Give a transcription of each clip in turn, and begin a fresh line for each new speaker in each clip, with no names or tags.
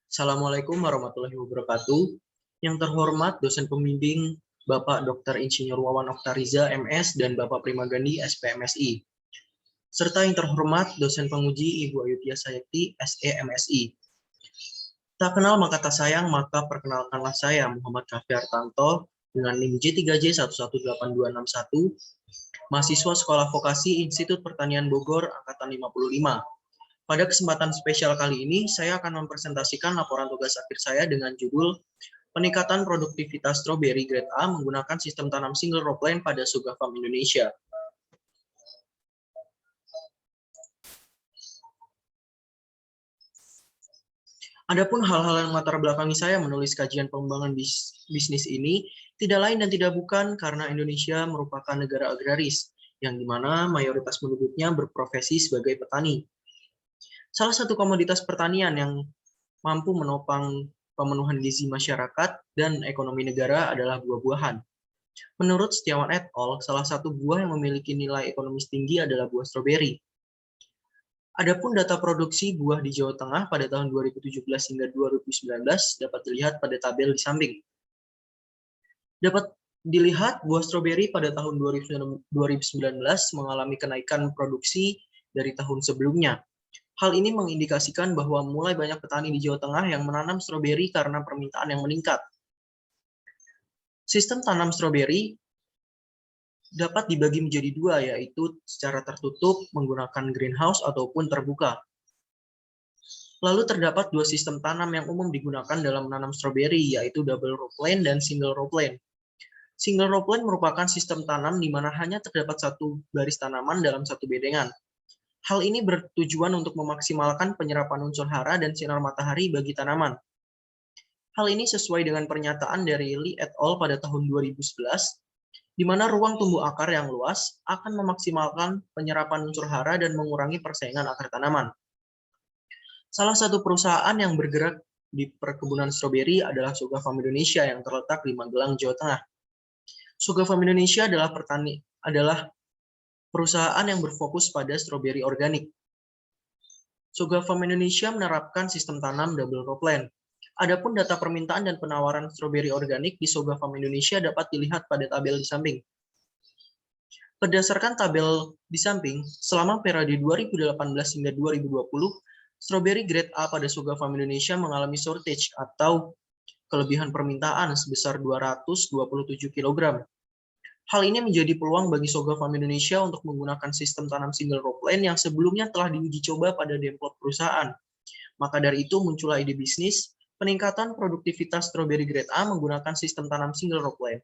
Assalamualaikum warahmatullahi wabarakatuh. Yang terhormat dosen pembimbing Bapak Dr. Insinyur Wawan Oktariza, MS, dan Bapak Primagandi, SPMSI. Serta yang terhormat dosen penguji Ibu Ayutia Sayekti, SE, MSI. Tak kenal maka tak sayang, maka perkenalkanlah saya Muhammad Kafi Artanto dengan NIM J3J118261, mahasiswa Sekolah Vokasi Institut Pertanian Bogor angkatan 55. Pada kesempatan spesial kali ini, saya akan mempresentasikan laporan tugas akhir saya dengan judul Peningkatan Produktivitas Stroberi Grade A menggunakan Sistem Tanam Single Row Plan pada Suga Farm Indonesia. Adapun hal-hal yang melatar belakangi saya menulis kajian pengembangan bisnis ini tidak lain dan tidak bukan karena Indonesia merupakan negara agraris, yang dimana mayoritas penduduknya berprofesi sebagai petani. Salah satu komoditas pertanian yang mampu menopang pemenuhan gizi masyarakat dan ekonomi negara adalah buah-buahan. Menurut Setiawan et al., salah satu buah yang memiliki nilai ekonomis tinggi adalah buah stroberi. Adapun data produksi buah di Jawa Tengah pada tahun 2017 hingga 2019 dapat dilihat pada tabel di samping. Dapat dilihat buah stroberi pada tahun 2019 mengalami kenaikan produksi dari tahun sebelumnya. Hal ini mengindikasikan bahwa mulai banyak petani di Jawa Tengah yang menanam stroberi karena permintaan yang meningkat. Sistem tanam stroberi dapat dibagi menjadi dua, yaitu secara tertutup menggunakan greenhouse ataupun terbuka. Lalu terdapat dua sistem tanam yang umum digunakan dalam menanam stroberi, yaitu double row plan dan single row plan. Single row plan merupakan sistem tanam di mana hanya terdapat satu baris tanaman dalam satu bedengan. Hal ini bertujuan untuk memaksimalkan penyerapan unsur hara dan sinar matahari bagi tanaman. Hal ini sesuai dengan pernyataan dari Lee et al. Pada tahun 2011, di mana ruang tumbuh akar yang luas akan memaksimalkan penyerapan unsur hara dan mengurangi persaingan akar tanaman. Salah satu perusahaan yang bergerak di perkebunan stroberi adalah Suga Farm Indonesia yang terletak di Magelang, Jawa Tengah. Suga Farm Indonesia adalah perusahaan yang berfokus pada stroberi organik. Suga Farm Indonesia menerapkan sistem tanam double row plan. Adapun data permintaan dan penawaran stroberi organik di Suga Farm Indonesia dapat dilihat pada tabel di samping. Berdasarkan tabel di samping, selama periode 2018 hingga 2020, stroberi grade A pada Suga Farm Indonesia mengalami shortage atau kelebihan permintaan sebesar 227 kg. Hal ini menjadi peluang bagi Suga Farm Indonesia untuk menggunakan sistem tanam single row plan yang sebelumnya telah diuji coba pada demplot perusahaan. Maka dari itu muncullah ide bisnis peningkatan produktivitas stroberi grade A menggunakan sistem tanam single row plan.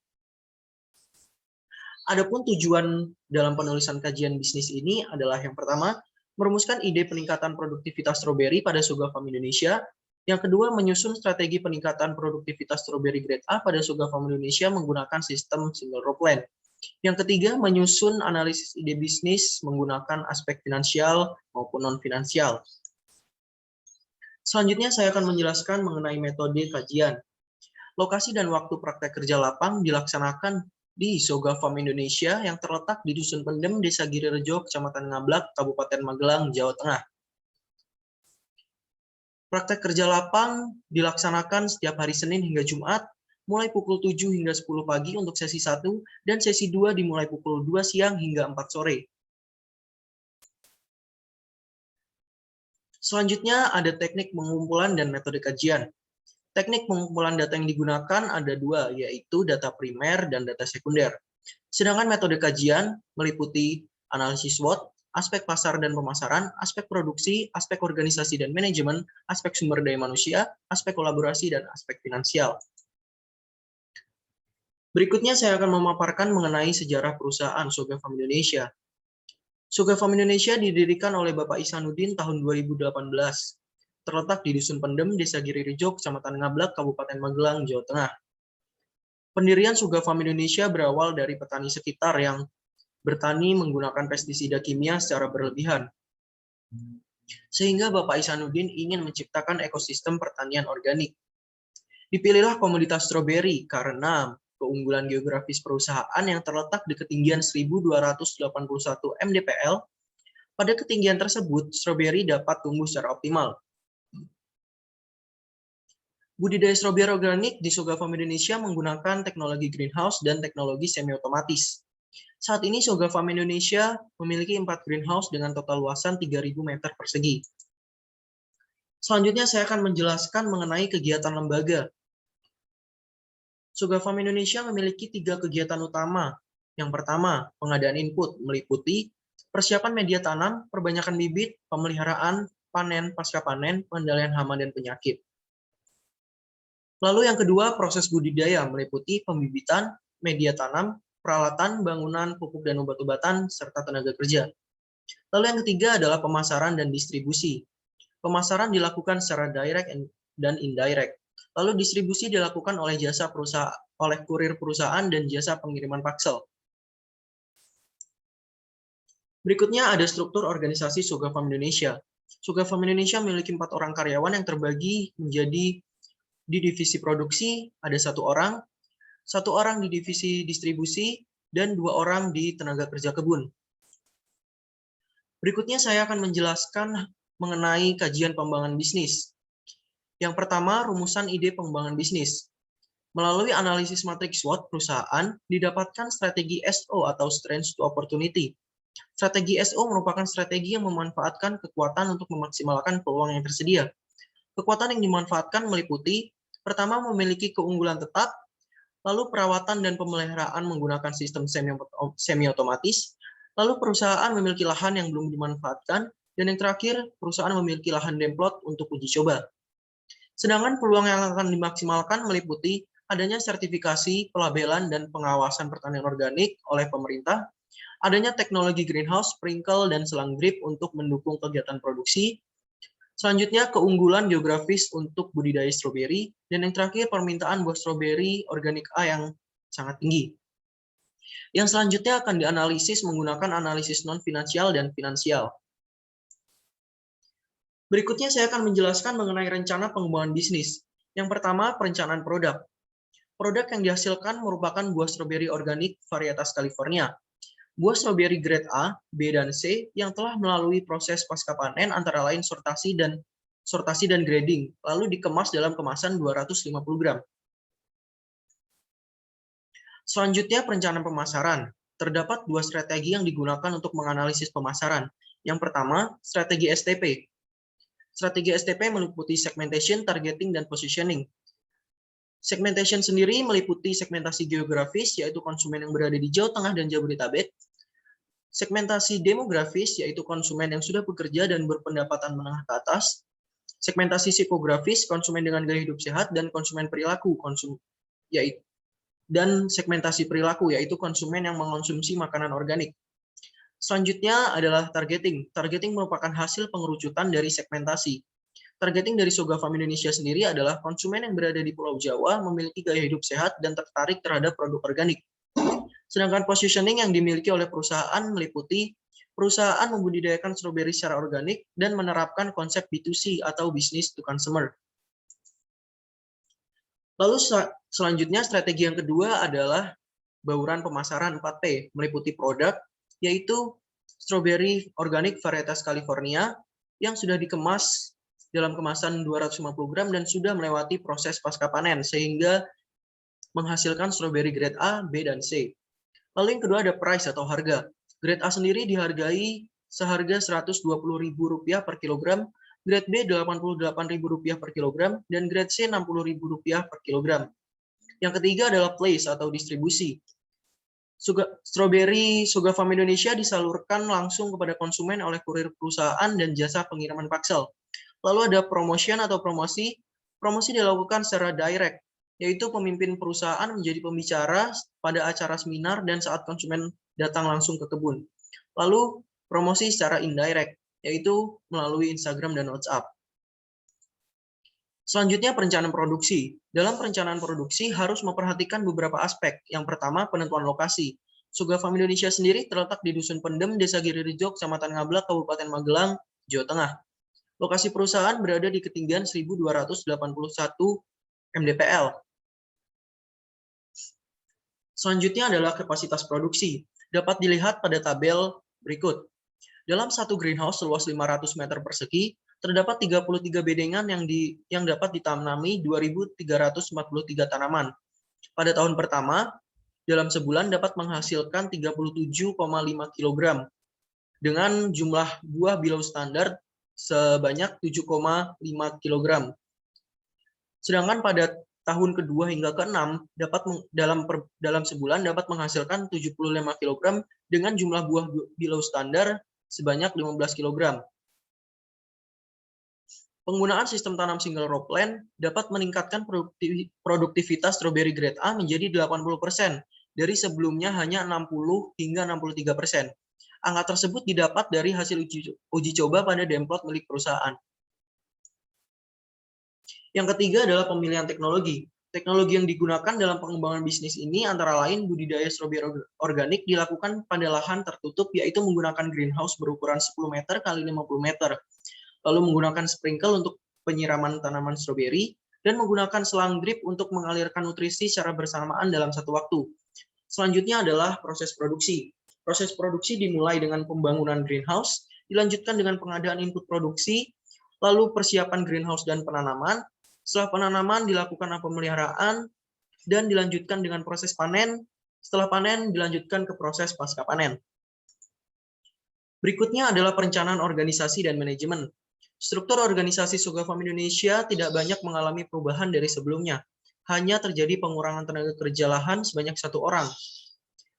Adapun tujuan dalam penulisan kajian bisnis ini adalah yang pertama, merumuskan ide peningkatan produktivitas stroberi pada Suga Farm Indonesia. Yang kedua, menyusun strategi peningkatan produktivitas stroberi grade A pada Suga Farm Indonesia menggunakan sistem single row plan. Yang ketiga, menyusun analisis ide bisnis menggunakan aspek finansial maupun non-finansial. Selanjutnya, saya akan menjelaskan mengenai metode kajian. Lokasi dan waktu praktek kerja lapang dilaksanakan di Suga Farm Indonesia yang terletak di Dusun Pendem, Desa Girirejo, Kecamatan Ngablak, Kabupaten Magelang, Jawa Tengah. Praktek kerja lapang dilaksanakan setiap hari Senin hingga Jumat, mulai pukul 7 hingga 10 pagi untuk sesi 1, dan sesi 2 dimulai pukul 2 siang hingga 4 sore. Selanjutnya ada teknik pengumpulan dan metode kajian. Teknik pengumpulan data yang digunakan ada dua, yaitu data primer dan data sekunder. Sedangkan metode kajian meliputi analisis SWOT, aspek pasar dan pemasaran, aspek produksi, aspek organisasi dan manajemen, aspek sumber daya manusia, aspek kolaborasi, dan aspek finansial. Berikutnya saya akan memaparkan mengenai sejarah perusahaan Suga Farm Indonesia. Suga Farm Indonesia didirikan oleh Bapak Ihsanuddin tahun 2018. Terletak di Dusun Pendem, Desa Girirejo, Kecamatan Ngablak, Kabupaten Magelang, Jawa Tengah. Pendirian Suga Farm Indonesia berawal dari petani sekitar yang bertani menggunakan pestisida kimia secara berlebihan. Sehingga Bapak Ihsanuddin ingin menciptakan ekosistem pertanian organik. Dipilihlah komoditas stroberi karena keunggulan geografis perusahaan yang terletak di ketinggian 1281 mdpl. Pada ketinggian tersebut, stroberi dapat tumbuh secara optimal. Budidaya stroberi organik di Soga Farm Indonesia menggunakan teknologi greenhouse dan teknologi semi-otomatis. Saat ini Soga Farm Indonesia memiliki 4 greenhouse dengan total luasan 3.000 meter persegi. Selanjutnya saya akan menjelaskan mengenai kegiatan lembaga. Soga Farm Indonesia memiliki 3 kegiatan utama. Yang pertama, pengadaan input meliputi persiapan media tanam, perbanyakan bibit, pemeliharaan, panen, pasca panen, pengendalian hama dan penyakit. Lalu yang kedua, proses budidaya meliputi pembibitan, media tanam, peralatan, bangunan, pupuk dan obat-obatan, serta tenaga kerja. Lalu yang ketiga adalah pemasaran dan distribusi. Pemasaran dilakukan secara direct dan indirect. Lalu distribusi dilakukan oleh jasa perusahaan, oleh kurir perusahaan dan jasa pengiriman paksel. Berikutnya ada struktur organisasi Soga Farm Indonesia. Soga Farm Indonesia memiliki 4 orang karyawan yang terbagi menjadi di divisi produksi ada 1 orang, 1 orang di divisi distribusi, dan 2 orang di tenaga kerja kebun. Berikutnya saya akan menjelaskan mengenai kajian pengembangan bisnis. Yang pertama, rumusan ide pengembangan bisnis. Melalui analisis matriks SWOT perusahaan, didapatkan strategi SO atau Strength to Opportunity. Strategi SO merupakan strategi yang memanfaatkan kekuatan untuk memaksimalkan peluang yang tersedia. Kekuatan yang dimanfaatkan meliputi, pertama, memiliki keunggulan tetap, lalu perawatan dan pemeliharaan menggunakan sistem semi-otomatis, lalu perusahaan memiliki lahan yang belum dimanfaatkan, dan yang terakhir, perusahaan memiliki lahan demplot untuk uji coba. Sedangkan peluang yang akan dimaksimalkan meliputi adanya sertifikasi, pelabelan, dan pengawasan pertanian organik oleh pemerintah, adanya teknologi greenhouse, sprinkle, dan selang drip untuk mendukung kegiatan produksi. Selanjutnya, keunggulan geografis untuk budidaya stroberi, dan yang terakhir, permintaan buah stroberi organik A yang sangat tinggi. Yang selanjutnya akan dianalisis menggunakan analisis non-finansial dan finansial. Berikutnya saya akan menjelaskan mengenai rencana pengembangan bisnis. Yang pertama, perencanaan produk. Produk yang dihasilkan merupakan buah stroberi organik varietas California. Buah stroberi grade A, B, dan C yang telah melalui proses pasca panen antara lain sortasi dan grading, lalu dikemas dalam kemasan 250 gram. Selanjutnya, perencanaan pemasaran. Terdapat 2 strategi yang digunakan untuk menganalisis pemasaran. Yang pertama, strategi STP. Strategi STP meliputi segmentation, targeting, dan positioning. Segmentation sendiri meliputi segmentasi geografis, yaitu konsumen yang berada di Jawa Tengah dan Jabodetabek. Segmentasi demografis, yaitu konsumen yang sudah bekerja dan berpendapatan menengah ke atas. Segmentasi psikografis, konsumen dengan gaya hidup sehat, dan konsumen perilaku, dan segmentasi perilaku, yaitu konsumen yang mengonsumsi makanan organik. Selanjutnya adalah targeting. Targeting merupakan hasil pengerucutan dari segmentasi. Targeting dari Soga Farm Indonesia sendiri adalah konsumen yang berada di Pulau Jawa, memiliki gaya hidup sehat, dan tertarik terhadap produk organik. Sedangkan positioning yang dimiliki oleh perusahaan meliputi perusahaan membudidayakan stroberi secara organik dan menerapkan konsep B2C atau business to consumer. Lalu selanjutnya strategi yang kedua adalah bauran pemasaran 4P, meliputi produk, yaitu stroberi organik varietas California yang sudah dikemas dalam kemasan 250 gram dan sudah melewati proses pasca panen, sehingga menghasilkan stroberi grade A, B, dan C. Lalu yang kedua ada price atau harga. Grade A sendiri dihargai seharga Rp120.000 per kilogram, grade B Rp88.000 per kilogram, dan grade C Rp60.000 per kilogram. Yang ketiga adalah place atau distribusi. Stroberi Soga Farm Indonesia disalurkan langsung kepada konsumen oleh kurir perusahaan dan jasa pengiriman paksel. Lalu ada promotion atau promosi. Promosi dilakukan secara direct, yaitu pemimpin perusahaan menjadi pembicara pada acara seminar dan saat konsumen datang langsung ke kebun. Lalu promosi secara indirect, yaitu melalui Instagram dan WhatsApp. Selanjutnya perencanaan produksi. Dalam perencanaan produksi harus memperhatikan beberapa aspek. Yang pertama, penentuan lokasi. Soga Farm Indonesia sendiri terletak di Dusun Pendem, Desa Girirejo, Kecamatan Ngablak, Kabupaten Magelang, Jawa Tengah. Lokasi perusahaan berada di ketinggian 1.281 mdpl. Selanjutnya adalah kapasitas produksi. Dapat dilihat pada tabel berikut. Dalam satu greenhouse seluas 500 meter persegi, Terdapat 33 bedengan yang dapat ditanami 2.343 tanaman. Pada tahun pertama, dalam sebulan dapat menghasilkan 37,5 kg dengan jumlah buah below standar sebanyak 7,5 kg. Sedangkan pada tahun kedua hingga ke-6 dalam sebulan dapat menghasilkan 75 kg dengan jumlah buah below standar sebanyak 15 kg. Penggunaan sistem tanam single row plant dapat meningkatkan produktivitas stroberi grade A menjadi 80% dari sebelumnya hanya 60 hingga 63%. Angka tersebut didapat dari hasil uji coba pada demplot milik perusahaan. Yang ketiga adalah pemilihan teknologi. Teknologi yang digunakan dalam pengembangan bisnis ini antara lain budidaya stroberi organik dilakukan pada lahan tertutup, yaitu menggunakan greenhouse berukuran 10 meter x 50 meter. Lalu menggunakan sprinkle untuk penyiraman tanaman stroberi, dan menggunakan selang drip untuk mengalirkan nutrisi secara bersamaan dalam satu waktu. Selanjutnya adalah proses produksi. Proses produksi dimulai dengan pembangunan greenhouse, dilanjutkan dengan pengadaan input produksi, lalu persiapan greenhouse dan penanaman. Setelah penanaman dilakukan pemeliharaan, dan dilanjutkan dengan proses panen. Setelah panen dilanjutkan ke proses pasca panen. Berikutnya adalah perencanaan organisasi dan manajemen. Struktur organisasi Suga Farm Indonesia tidak banyak mengalami perubahan dari sebelumnya. Hanya terjadi pengurangan tenaga kerja lahan sebanyak 1 orang.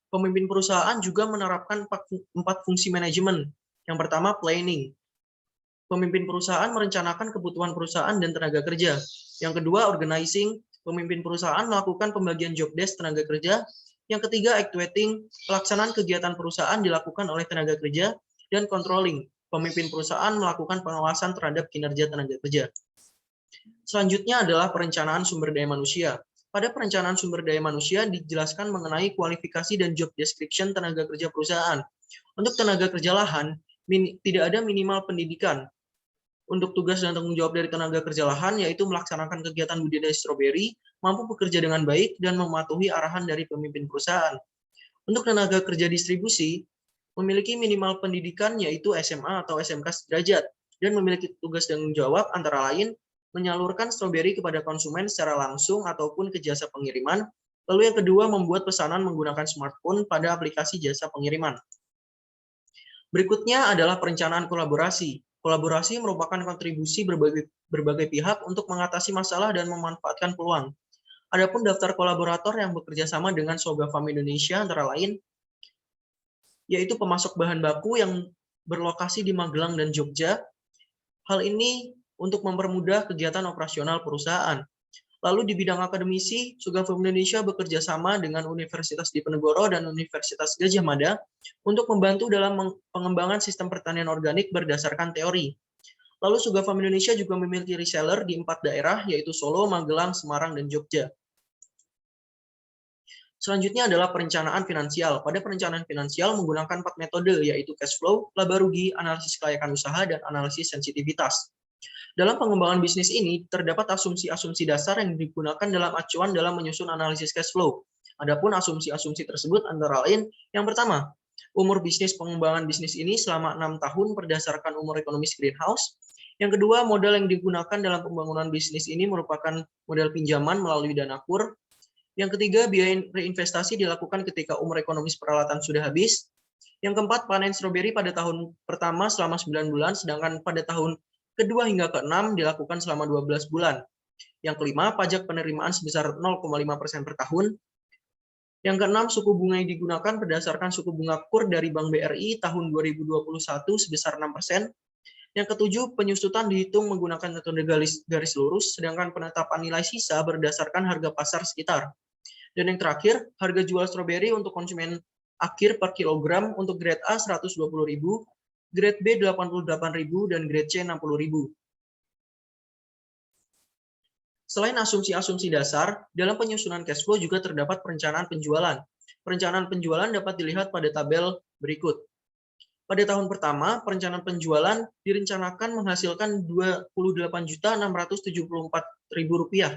Pemimpin perusahaan juga menerapkan 4 fungsi manajemen. Yang pertama, planning. Pemimpin perusahaan merencanakan kebutuhan perusahaan dan tenaga kerja. Yang kedua, organizing. Pemimpin perusahaan melakukan pembagian job desk tenaga kerja. Yang ketiga, actuating. Pelaksanaan kegiatan perusahaan dilakukan oleh tenaga kerja. Dan controlling. Pemimpin perusahaan melakukan pengawasan terhadap kinerja tenaga kerja. Selanjutnya adalah perencanaan sumber daya manusia. Pada perencanaan sumber daya manusia dijelaskan mengenai kualifikasi dan job description tenaga kerja perusahaan. Untuk tenaga kerja lahan, tidak ada minimal pendidikan. Untuk tugas dan tanggung jawab dari tenaga kerja lahan, yaitu melaksanakan kegiatan budidaya stroberi, mampu bekerja dengan baik, dan mematuhi arahan dari pemimpin perusahaan. Untuk tenaga kerja distribusi, memiliki minimal pendidikan yaitu SMA atau SMK sederajat, dan memiliki tugas dan tanggung jawab antara lain menyalurkan stroberi kepada konsumen secara langsung ataupun ke jasa pengiriman. Lalu yang kedua, membuat pesanan menggunakan smartphone pada aplikasi jasa pengiriman. Berikutnya adalah perencanaan kolaborasi. Kolaborasi merupakan kontribusi berbagai pihak untuk mengatasi masalah dan memanfaatkan peluang. Adapun daftar kolaborator yang bekerja sama dengan Soga Farm Indonesia antara lain yaitu pemasok bahan baku yang berlokasi di Magelang dan Jogja. Hal ini untuk mempermudah kegiatan operasional perusahaan. Lalu di bidang akademisi, Soga Farm Indonesia bekerja sama dengan Universitas Diponegoro dan Universitas Gadjah Mada untuk membantu dalam pengembangan sistem pertanian organik berdasarkan teori. Lalu Soga Farm Indonesia juga memiliki reseller di 4 daerah, yaitu Solo, Magelang, Semarang, dan Jogja. Selanjutnya adalah perencanaan finansial. Pada perencanaan finansial menggunakan 4 metode, yaitu cash flow, laba rugi, analisis kelayakan usaha, dan analisis sensitivitas. Dalam pengembangan bisnis ini, terdapat asumsi-asumsi dasar yang digunakan dalam acuan dalam menyusun analisis cash flow. Adapun asumsi-asumsi tersebut antara lain, yang pertama, umur bisnis pengembangan bisnis ini selama 6 tahun berdasarkan umur ekonomis greenhouse. Yang kedua, modal yang digunakan dalam pembangunan bisnis ini merupakan modal pinjaman melalui dana kur. Yang ketiga, biaya reinvestasi dilakukan ketika umur ekonomis peralatan sudah habis. Yang keempat, panen stroberi pada tahun pertama selama 9 bulan, sedangkan pada tahun kedua hingga ke-6 dilakukan selama 12 bulan. Yang kelima, pajak penerimaan sebesar 0,5% per tahun. Yang keenam, suku bunga yang digunakan berdasarkan suku bunga KUR dari Bank BRI tahun 2021 sebesar 6%. Yang ketujuh, penyusutan dihitung menggunakan metode garis lurus, sedangkan penetapan nilai sisa berdasarkan harga pasar sekitar. Dan yang terakhir, harga jual stroberi untuk konsumen akhir per kilogram untuk grade A 120.000, grade B 88.000, dan grade C 60.000. Selain asumsi-asumsi dasar, dalam penyusunan cash flow juga terdapat perencanaan penjualan. Perencanaan penjualan dapat dilihat pada tabel berikut. Pada tahun pertama, perencanaan penjualan direncanakan menghasilkan Rp29.674.000.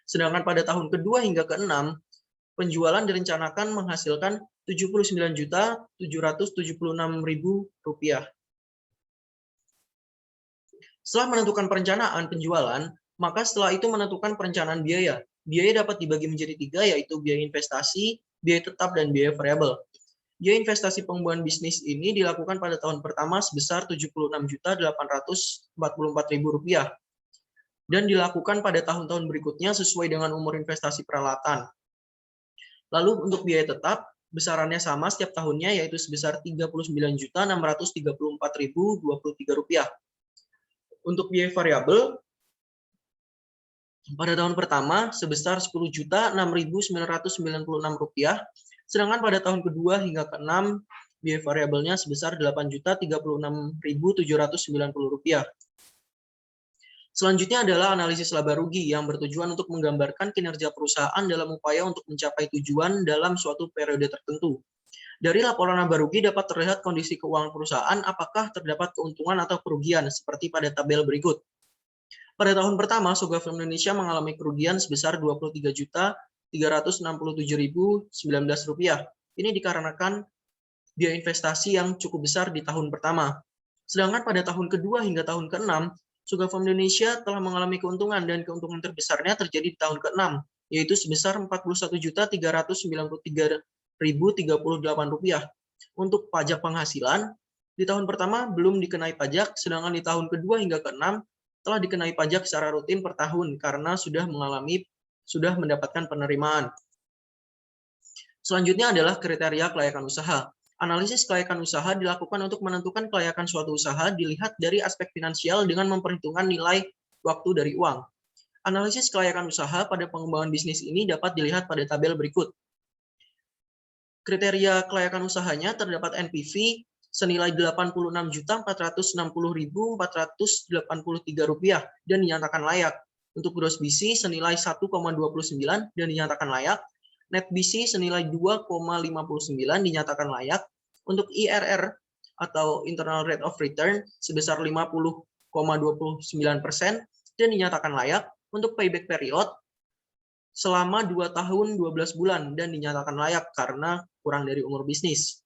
Sedangkan pada tahun kedua hingga ke-6, penjualan direncanakan menghasilkan Rp79.776.000. Setelah menentukan perencanaan penjualan, maka setelah itu menentukan perencanaan biaya. Biaya dapat dibagi menjadi 3, yaitu biaya investasi, biaya tetap, dan biaya variabel. Biaya investasi pengembangan bisnis ini dilakukan pada tahun pertama sebesar Rp76.844.000 dan dilakukan pada tahun-tahun berikutnya sesuai dengan umur investasi peralatan. Lalu untuk biaya tetap, besarannya sama setiap tahunnya, yaitu sebesar Rp39.634.023. Untuk biaya variabel, pada tahun pertama sebesar Rp10.006.996, sedangkan pada tahun kedua hingga ke-6 biaya variabelnya sebesar Rp8.036.790. Selanjutnya adalah analisis laba rugi yang bertujuan untuk menggambarkan kinerja perusahaan dalam upaya untuk mencapai tujuan dalam suatu periode tertentu. Dari laporan laba rugi dapat terlihat kondisi keuangan perusahaan, apakah terdapat keuntungan atau kerugian, seperti pada tabel berikut. Pada tahun pertama, Sogaf Indonesia mengalami kerugian sebesar Rp23.367.019. Ini dikarenakan biaya investasi yang cukup besar di tahun pertama. Sedangkan pada tahun kedua hingga tahun ke-6, Sogaf Indonesia telah mengalami keuntungan, dan keuntungan terbesarnya terjadi di tahun ke-6, yaitu sebesar Rp41.393.038. Untuk pajak penghasilan, di tahun pertama belum dikenai pajak, sedangkan di tahun kedua hingga ke-6 telah dikenai pajak secara rutin per tahun karena sudah mendapatkan penerimaan. Selanjutnya adalah kriteria kelayakan usaha. Analisis kelayakan usaha dilakukan untuk menentukan kelayakan suatu usaha dilihat dari aspek finansial dengan memperhitungkan nilai waktu dari uang. Analisis kelayakan usaha pada pengembangan bisnis ini dapat dilihat pada tabel berikut. Kriteria kelayakan usahanya terdapat NPV senilai Rp86.460.483 dan dinyatakan layak. Untuk gross BC senilai 1,29 dan dinyatakan layak. Net BC senilai 2,59 dinyatakan layak. Untuk IRR atau Internal Rate of Return sebesar 50,29% dan dinyatakan layak. Untuk payback period selama 2 tahun 12 bulan dan dinyatakan layak karena kurang dari umur bisnis.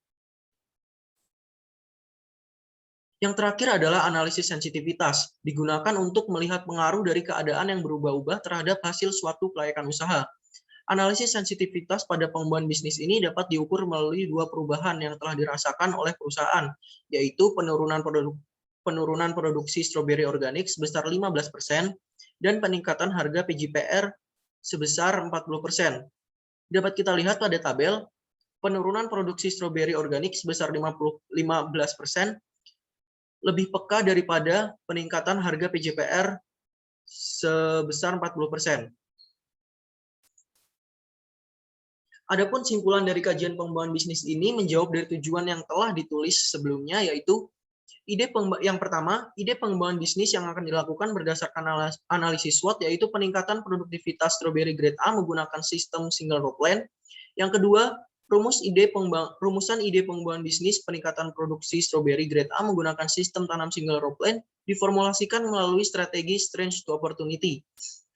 Yang terakhir adalah analisis sensitivitas, digunakan untuk melihat pengaruh dari keadaan yang berubah-ubah terhadap hasil suatu kelayakan usaha. Analisis sensitivitas pada pengembangan bisnis ini dapat diukur melalui 2 perubahan yang telah dirasakan oleh perusahaan, yaitu penurunan produksi stroberi organik sebesar 15% dan peningkatan harga PJPR sebesar 40%. Dapat kita lihat pada tabel, penurunan produksi stroberi organik sebesar 15% lebih peka daripada peningkatan harga PJPR sebesar 40%. Adapun simpulan dari kajian pengembangan bisnis ini menjawab dari tujuan yang telah ditulis sebelumnya, yaitu yang pertama, ide pengembangan bisnis yang akan dilakukan berdasarkan analisis SWOT, yaitu peningkatan produktivitas stroberi grade A menggunakan sistem single row plan. Yang kedua, rumusan ide pengembangan bisnis peningkatan produksi stroberi grade A menggunakan sistem tanam single row plan diformulasikan melalui strategi strange to opportunity.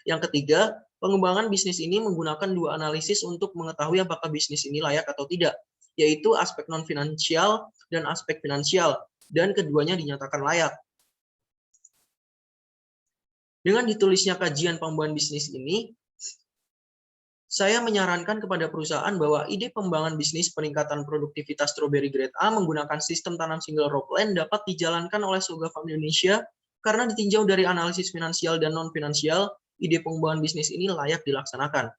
Yang ketiga, pengembangan bisnis ini menggunakan 2 analisis untuk mengetahui apakah bisnis ini layak atau tidak, yaitu aspek non-finansial dan aspek finansial, dan keduanya dinyatakan layak. Dengan ditulisnya kajian pengembangan bisnis ini, saya menyarankan kepada perusahaan bahwa ide pengembangan bisnis peningkatan produktivitas stroberi grade A menggunakan sistem tanam single row plan dapat dijalankan oleh Sogaf Indonesia karena ditinjau dari analisis finansial dan non-finansial, ide pengembangan bisnis ini layak dilaksanakan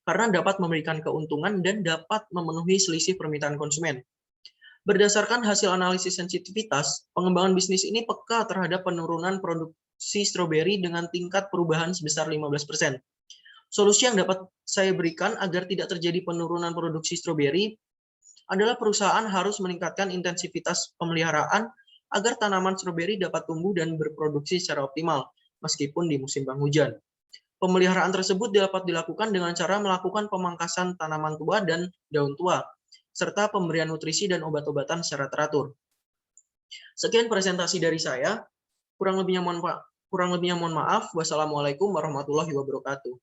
karena dapat memberikan keuntungan dan dapat memenuhi selisih permintaan konsumen. Berdasarkan hasil analisis sensitivitas, pengembangan bisnis ini peka terhadap penurunan produksi stroberi dengan tingkat perubahan sebesar 15%. Solusi yang dapat saya berikan agar tidak terjadi penurunan produksi stroberi adalah perusahaan harus meningkatkan intensitas pemeliharaan agar tanaman stroberi dapat tumbuh dan berproduksi secara optimal, meskipun di musim penghujan. Pemeliharaan tersebut dapat dilakukan dengan cara melakukan pemangkasan tanaman tua dan daun tua, serta pemberian nutrisi dan obat-obatan secara teratur. Sekian presentasi dari saya. Kurang lebihnya mohon maaf. Wassalamualaikum warahmatullahi wabarakatuh.